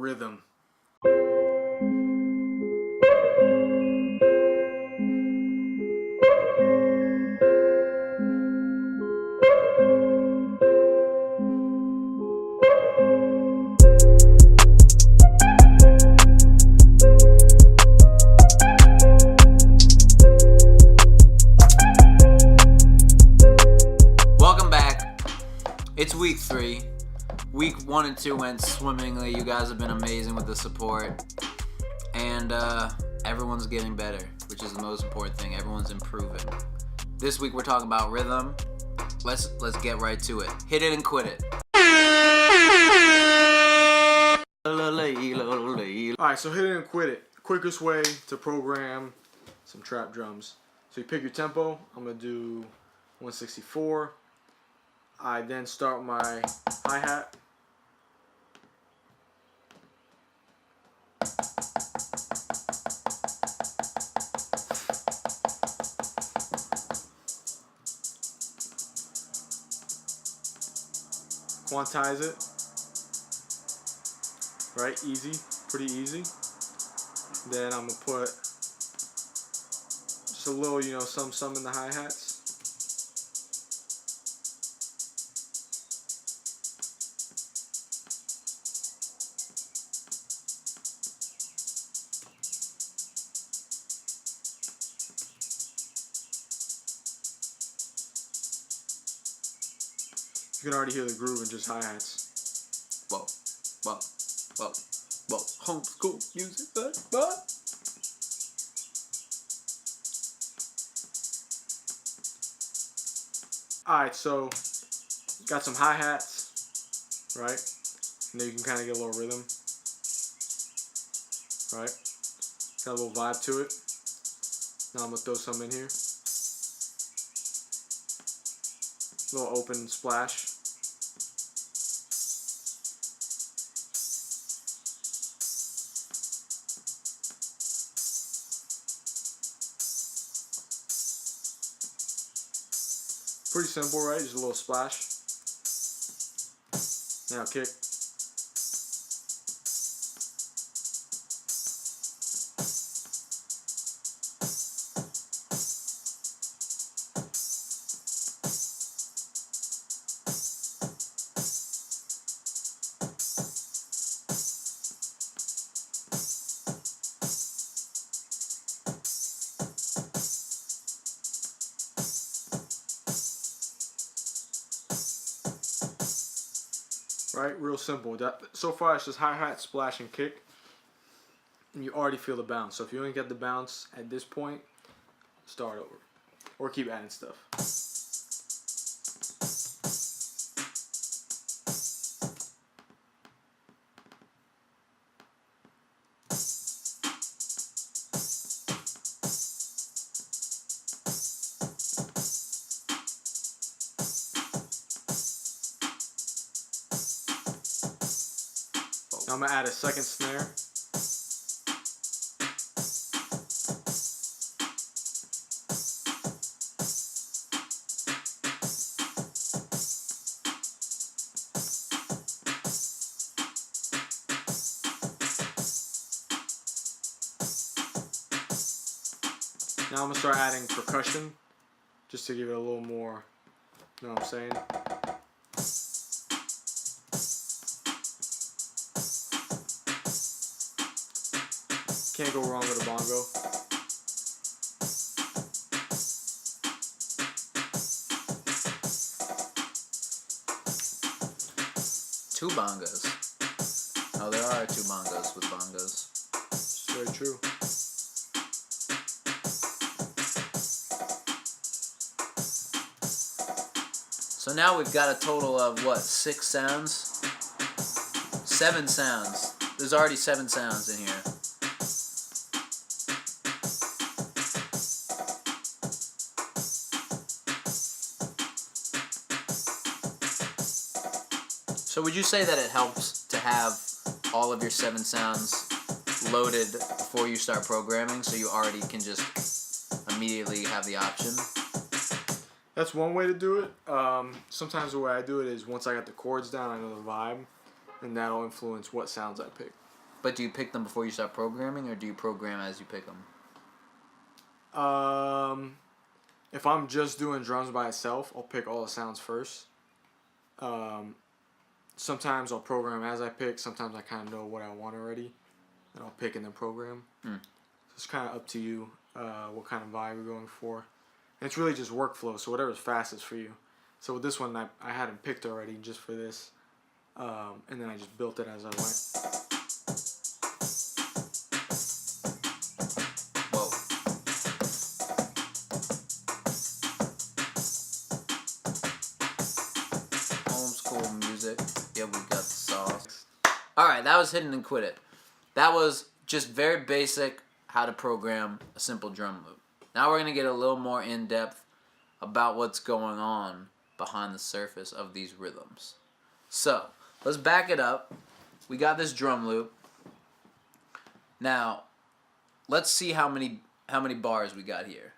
rhythm. Welcome back. It's week 3. Week 1 and 2 went swimmingly. You guys have been amazing with the support. And everyone's getting better, which is the most important thing. Everyone's improving. This week we're talking about rhythm. Let's get right to it. Hit it and quit it. Alright, so hit it and quit it. Quickest way to program some trap drums. So you pick your tempo. I'm going to do 164. I then start my hi-hat. Quantize it. Right, easy, pretty easy. Then I'm gonna put just a little, some in the hi-hats. You can already hear the groove in just hi-hats. Whoa, whoa, whoa, whoa. Homeschool music, what? Alright, so got some hi-hats, right? And then you can kind of get a little rhythm, right? Got a little vibe to it. Now I'm going to throw some in here. Little open splash. Pretty simple, right? Just a little splash. Now kick. Right, real simple. So far it's just hi-hat, splash, and kick. And you already feel the bounce. So if you only get the bounce at this point, start over. Or keep adding stuff. Now I'm going to add a second snare. Now I'm going to start adding percussion, just to give it a little more, you know what I'm saying? Can't go wrong with a bongo. Two bongos. Oh, there are 2 bongos with bongos. It's very true. So now we've got a total of, what, 6 sounds? 7 sounds. There's already 7 sounds in here. So would you say that it helps to have all of your 7 sounds loaded before you start programming, so you already can just immediately have the option? That's one way to do it. Sometimes the way I do it is once I got the chords down, I know the vibe, and that'll influence what sounds I pick. But do you pick them before you start programming, or do you program as you pick them? If I'm just doing drums by itself, I'll pick all the sounds first. Sometimes I'll program as I pick. Sometimes I kind of know what I want already, and I'll pick and then program. So it's kind of up to you what kind of vibe you're going for. And it's really just workflow, so whatever's fastest for you. So with this one, I had it picked already just for this, and then I just built it as I went. Alright, that was Hidden and Quit It. That was just very basic how to program a simple drum loop. Now we're going to get a little more in-depth about what's going on behind the surface of these rhythms. So, let's back it up. We got this drum loop. Now, let's see how many bars we got here.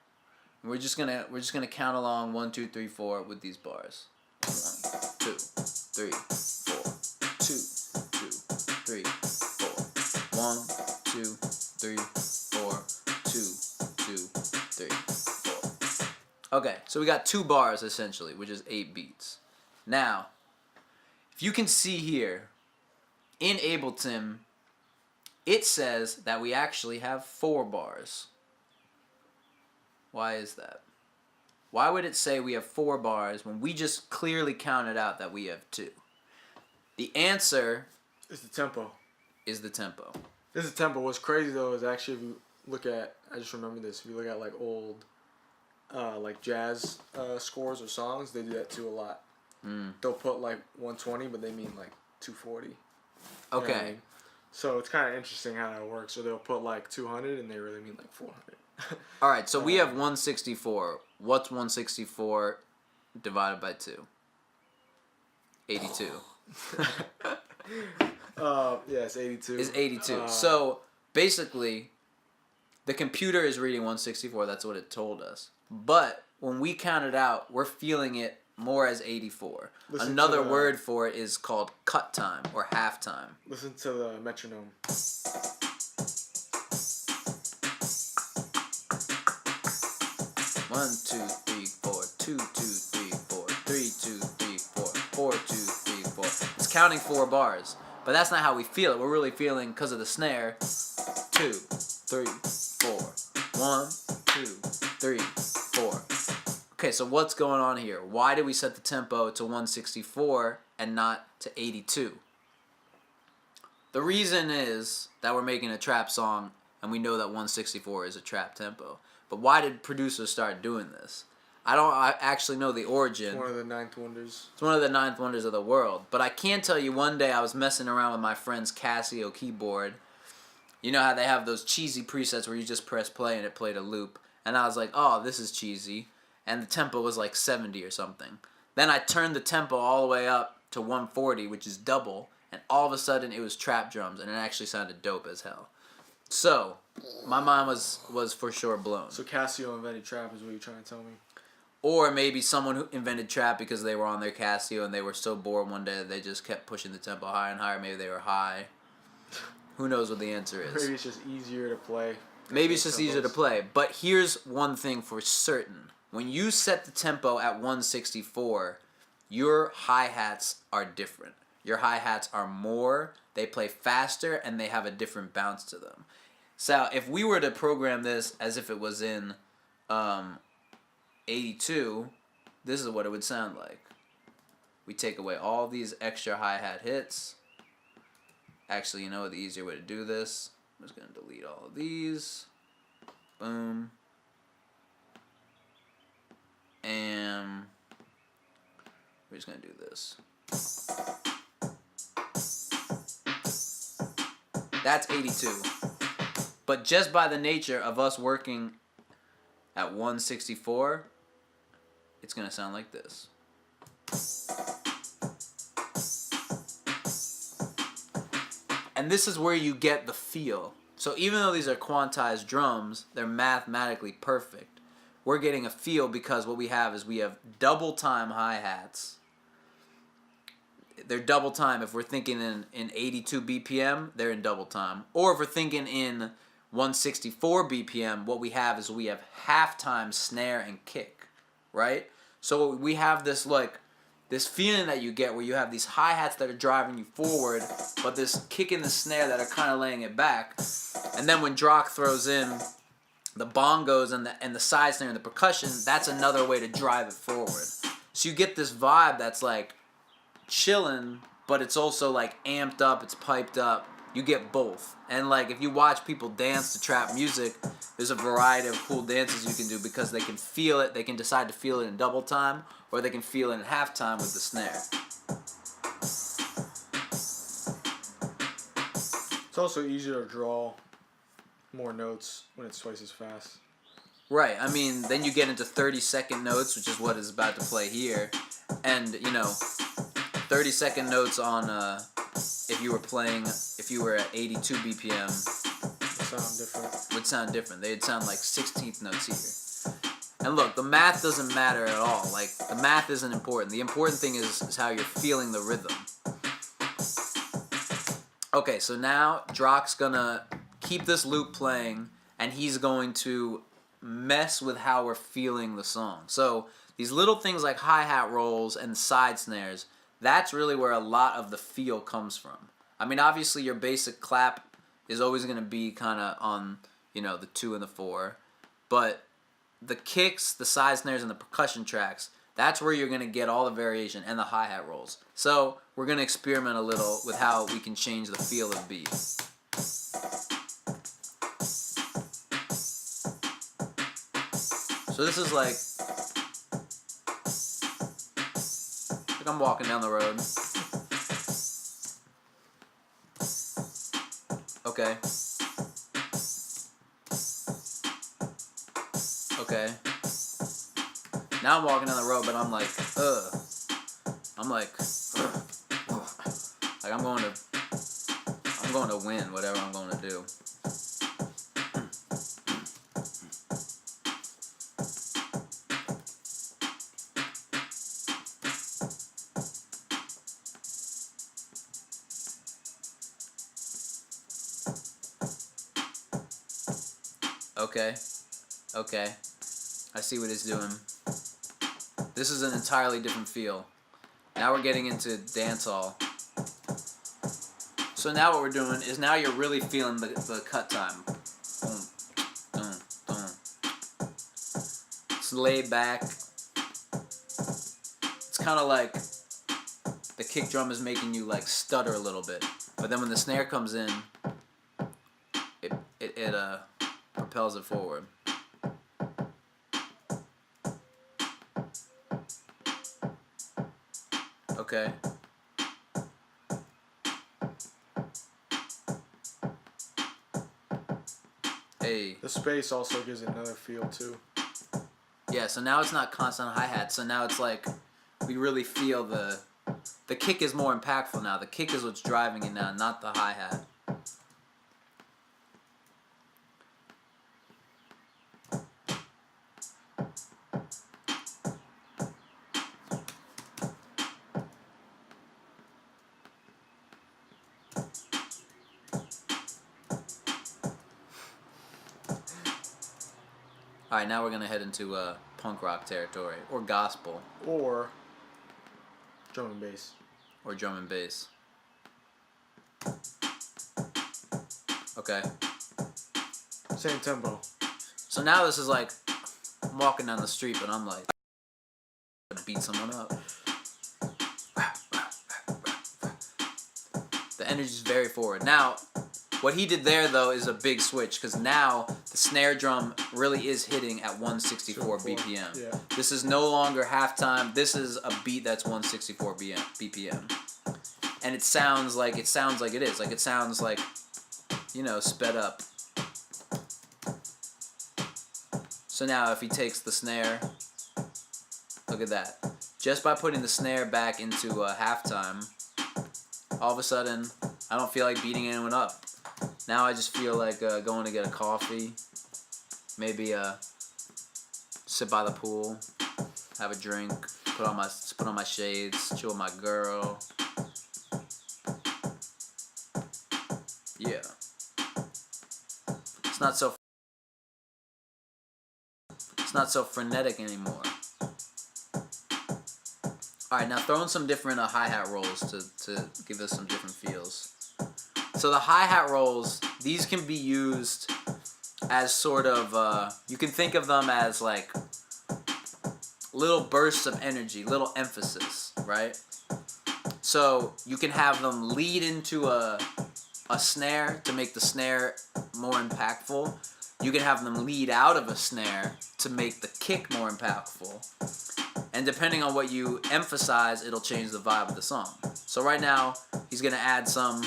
We're just gonna count along 1, 2, 3, 4 with these bars. 1, 2, 3, 4, 2, 3, 4. 1, 2, 3, 4, 2, 2, 3, 4. Okay, so we got 2 bars essentially, which is 8 beats. Now, if you can see here, in Ableton, it says that we actually have 4 bars. Why is that? Why would it say we have 4 bars when we just clearly counted out that we have 2? The answer is the tempo. Is the tempo. This is the tempo. What's crazy though is actually if you look at, I just remember this, if you look at like old like jazz scores or songs, they do that too a lot. They'll put like 120 but they mean like 240. Okay. You know what I mean? So it's kind of interesting how that works. So they'll put like 200 and they really mean like 400. Alright, so we have 164. What's 164 divided by 2? 82. Yeah, it's 82. It's 82. So basically, the computer is reading 164. That's what it told us. But when we count it out, we're feeling it more as 84. Another word for it is called cut time or half time. Listen to the metronome. 1, 2, 3, 4, 2, 2, 3, 4, 3, 2, 3, 4, 4, 2, 3, 4. It's counting 4 bars. But that's not how we feel it. We're really feeling, because of the snare, 2, 3, 4. 1, 2, 3, 4. Okay, so what's going on here? Why did we set the tempo to 164 and not to 82? The reason is that we're making a trap song and we know that 164 is a trap tempo. But why did producers start doing this? I actually know the origin. It's one of the ninth wonders. It's one of the ninth wonders of the world. But I can tell you one day I was messing around with my friend's Casio keyboard. You know how they have those cheesy presets where you just press play and it played a loop. And I was like, oh, this is cheesy. And the tempo was like 70 or something. Then I turned the tempo all the way up to 140, which is double. And all of a sudden it was trap drums. And it actually sounded dope as hell. So, my mind was for sure blown. So Casio invented trap is what you're trying to tell me? Or maybe someone who invented trap because they were on their Casio and they were so bored one day that they just kept pushing the tempo higher and higher. Maybe they were high. Who knows what the answer is. Maybe it's just easier to play. Maybe it's just easier to play. But here's one thing for certain. When you set the tempo at 164, your hi-hats are different. Your hi-hats are more, they play faster, and they have a different bounce to them. So if we were to program this as if it was in 82, this is what it would sound like. We take away all these extra hi-hat hits. Actually, you know the easier way to do this? I'm just going to delete all of these. Boom. And we're just going to do this. That's 82. But just by the nature of us working at 164, it's going to sound like this. And this is where you get the feel. So even though these are quantized drums, they're mathematically perfect. We're getting a feel because what we have is we have double time hi-hats. they're double time. If we're thinking in 82 BPM, they're in double time. Or if we're thinking in 164 BPM, what we have is we have halftime snare and kick, right? So we have this this feeling that you get where you have these hi-hats that are driving you forward, but this kick and the snare that are kind of laying it back. And then when Drock throws in the bongos and the side snare and the percussion, that's another way to drive it forward. So you get this vibe that's like chilling, but it's also like amped up, it's piped up. You get both. And like if you watch people dance to trap music, there's a variety of cool dances you can do because they can feel it, they can decide to feel it in double time, or they can feel it in halftime with the snare. It's also easier to draw more notes when it's twice as fast. Right. I mean, then you get into 30-second notes, which is what is about to play here. And, 30-second notes on, if you were at 82 BPM, would sound different. They'd sound like 16th notes here. And look, the math doesn't matter at all. Like, the math isn't important. The important thing is how you're feeling the rhythm. Okay, so now Drock's gonna keep this loop playing, and he's going to mess with how we're feeling the song. So these little things like hi-hat rolls and side snares, that's really where a lot of the feel comes from. I mean, obviously your basic clap is always going to be kind of on, the 2 and the 4, but the kicks, the side snares, and the percussion tracks, that's where you're going to get all the variation, and the hi-hat rolls. So we're going to experiment a little with how we can change the feel of the beat. So this is like I'm walking down the road. Okay. Okay. Now I'm walking down the road, but I'm like, ugh. I'm like, ugh. Like I'm going to win whatever I'm going to do. Okay. I see what it's doing. This is an entirely different feel. Now we're getting into dancehall. So now what we're doing is now you're really feeling the cut time. Boom, boom, boom. It's laid back. It's kind of like the kick drum is making you like stutter a little bit. But then when the snare comes in, it propels it forward. Okay. Hey. The space also gives it another feel too. Yeah, so now it's not constant hi-hat, so now it's like we really feel the kick is more impactful now. The kick is what's driving it now, not the hi-hat. Alright, now we're going to head into punk rock territory, or gospel. Or drum and bass. Or drum and bass. Okay. Same tempo. So now this is like, I'm walking down the street, but I'm like, beat someone up. The energy's very forward. Now, what he did there, though, is a big switch, because now the snare drum really is hitting at 164 BPM. Yeah. This is no longer halftime. This is a beat that's 164 BPM. And it sounds like it is. Like, it sounds like, sped up. So now if he takes the snare, look at that. Just by putting the snare back into halftime, all of a sudden, I don't feel like beating anyone up. Now I just feel like going to get a coffee, maybe sit by the pool, have a drink, put on my shades, chill with my girl, It's not so frenetic anymore. All right, now throw in some different hi-hat rolls to give us some different feels. So the hi-hat rolls, these can be used as sort of, you can think of them as like little bursts of energy, little emphasis, right? So you can have them lead into a snare to make the snare more impactful. You can have them lead out of a snare to make the kick more impactful. And depending on what you emphasize, it'll change the vibe of the song. So right now, he's going to add some...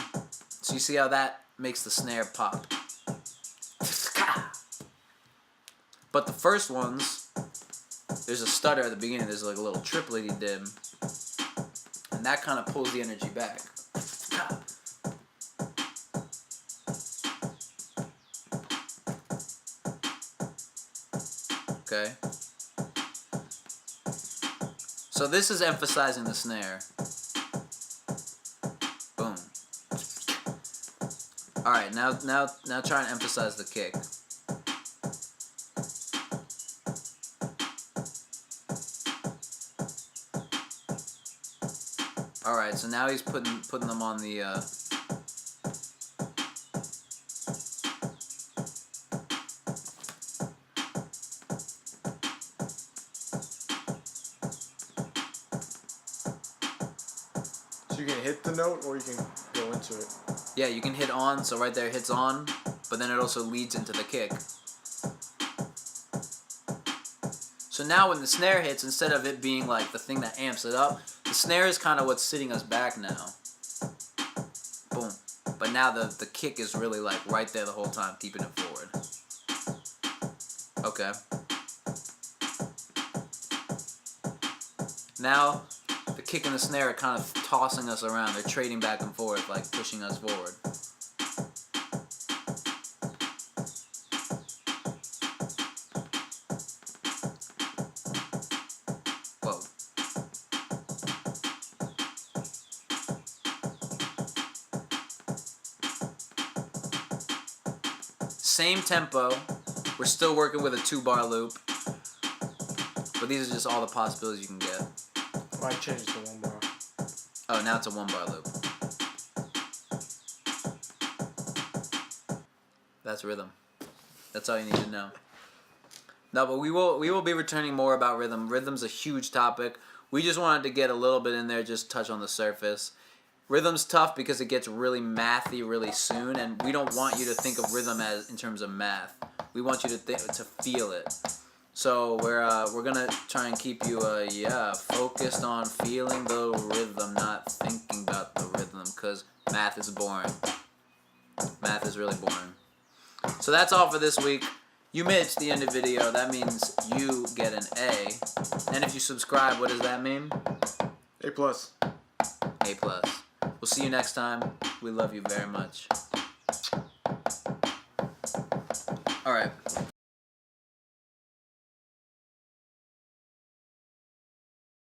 So you see how that makes the snare pop. But the first ones, there's a stutter at the beginning. There's like a little triplety dim. And that kind of pulls the energy back. Okay. So this is emphasizing the snare. Boom. All right, now try and emphasize the kick. All right, so now he's putting them on the. So you can hit the note or you can go into it. Yeah, you can hit on, so right there it hits on, but then it also leads into the kick. So now when the snare hits, instead of it being like the thing that amps it up, the snare is kind of what's sitting us back now. Boom. But now the kick is really like right there the whole time, keeping it forward. Okay. Now, the kick and the snare are kind of tossing us around. They're trading back and forth, like pushing us forward. Whoa. Same tempo. We're still working with a 2-bar loop. But these are just all the possibilities you can get. Might change it to 1 bar. Oh, now it's a 1-bar loop. That's rhythm. That's all you need to know. No, but we will be returning more about rhythm. Rhythm's a huge topic. We just wanted to get a little bit in there, just touch on the surface. Rhythm's tough because it gets really mathy really soon, and we don't want you to think of rhythm as in terms of math. We want you to feel it. So we're gonna try and keep you focused on feeling the rhythm, not thinking about the rhythm, because math is boring. Math is really boring. So that's all for this week. You made it to the end of the video. That means you get an A. And if you subscribe, what does that mean? A+. A+. We'll see you next time. We love you very much. All right.